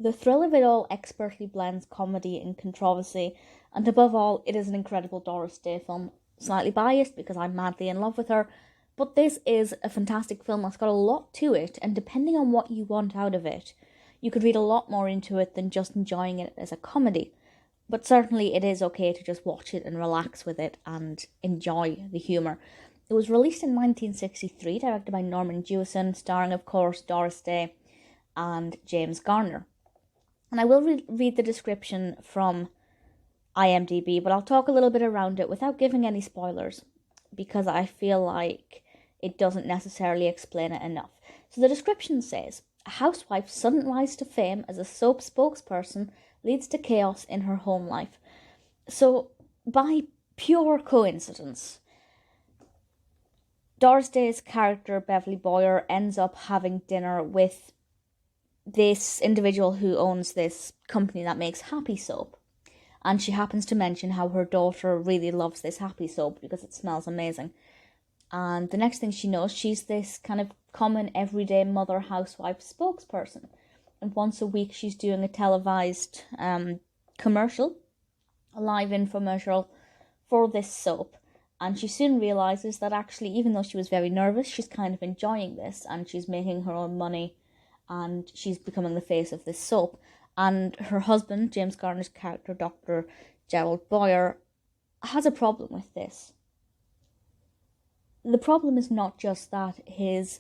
The thrill of it all expertly blends comedy and controversy, and above all, it is an incredible Doris Day film. Slightly biased because I'm madly in love with her, but this is a fantastic film that's got a lot to it, and depending on what you want out of it, you could read a lot more into it than just enjoying it as a comedy. But certainly it is okay to just watch it and relax with it and enjoy the humour. It was released in 1963, directed by Norman Jewison, starring, of course, Doris Day and James Garner. And I will read the description from IMDb, but I'll talk a little bit around it without giving any spoilers, because I feel like it doesn't necessarily explain it enough. So the description says, a housewife's sudden rise to fame as a soap spokesperson leads to chaos in her home life. So, by pure coincidence, Doris Day's character, Beverly Boyer, ends up having dinner with this individual who owns this company that makes happy soap. And she happens to mention how her daughter really loves this happy soap because it smells amazing. And the next thing she knows, she's this kind of common everyday mother housewife spokesperson. And once a week she's doing a televised commercial, a live infomercial for this soap. And she soon realises that actually, even though she was very nervous, she's kind of enjoying this and she's making her own money and she's becoming the face of this soap. And her husband, James Garner's character, Dr. Gerald Boyer, has a problem with this. The problem is not just that his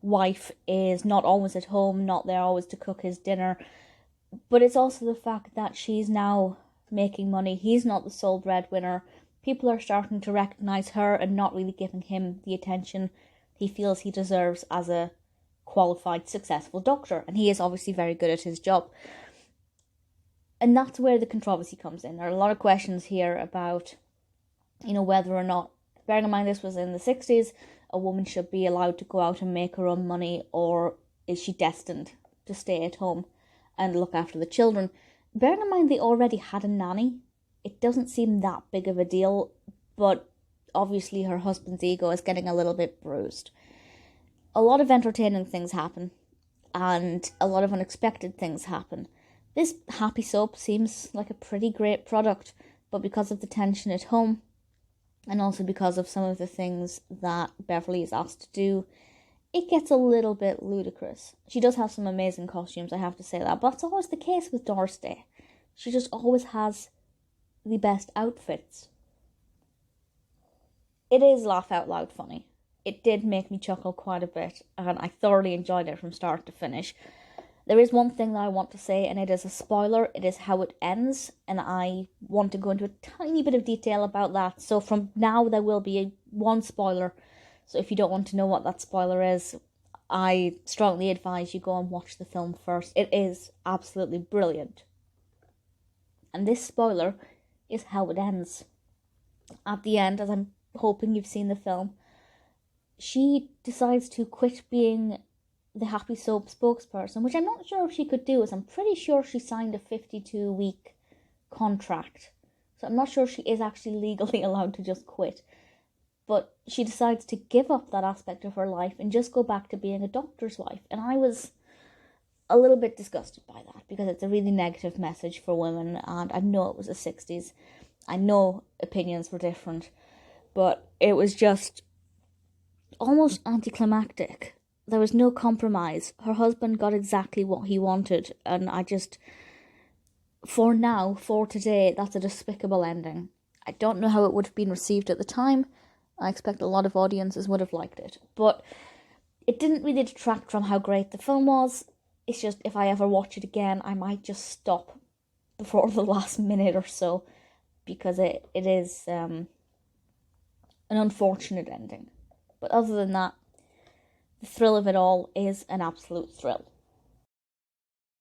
wife is not always at home, not there always to cook his dinner, but it's also the fact that she's now making money. He's not the sole breadwinner. People are starting to recognise her and not really giving him the attention he feels he deserves as a qualified, successful doctor. And he is obviously very good at his job. And that's where the controversy comes in. There are a lot of questions here about, whether or not, bearing in mind this was in the 60s, a woman should be allowed to go out and make her own money, or is she destined to stay at home and look after the children? Bearing in mind they already had a nanny, it doesn't seem that big of a deal, but obviously her husband's ego is getting a little bit bruised. A lot of entertaining things happen, and a lot of unexpected things happen. This happy soap seems like a pretty great product, but because of the tension at home, and also because of some of the things that Beverly is asked to do, it gets a little bit ludicrous. She does have some amazing costumes, I have to say that, but that's always the case with Doris Day. She just always has the best outfits. It is laugh out loud funny. It did make me chuckle quite a bit, and I thoroughly enjoyed it from start to finish. There is one thing that I want to say, and it is a spoiler. It is how it ends, and I want to go into a tiny bit of detail about that. So from now, there will be one spoiler. So if you don't want to know what that spoiler is, I strongly advise you go and watch the film first. It is absolutely brilliant. And this spoiler is how it ends. At the end, as I'm hoping you've seen the film, she decides to quit being the happy soap spokesperson, which I'm not sure if she could do, as I'm pretty sure she signed a 52-week contract. So I'm not sure she is actually legally allowed to just quit. But she decides to give up that aspect of her life and just go back to being a doctor's wife. And I was a little bit disgusted by that, because it's a really negative message for women, and I know it was the 60s. I know opinions were different, but it was just almost anticlimactic. There was no compromise. Her husband got exactly what he wanted, and I just, for today, that's a despicable ending. I don't know how it would have been received at the time. I expect a lot of audiences would have liked it, but it didn't really detract from how great the film was. It's just, if I ever watch it again, I might just stop before the last minute or so, because it is an unfortunate ending. But other than that, the thrill of it all is an absolute thrill.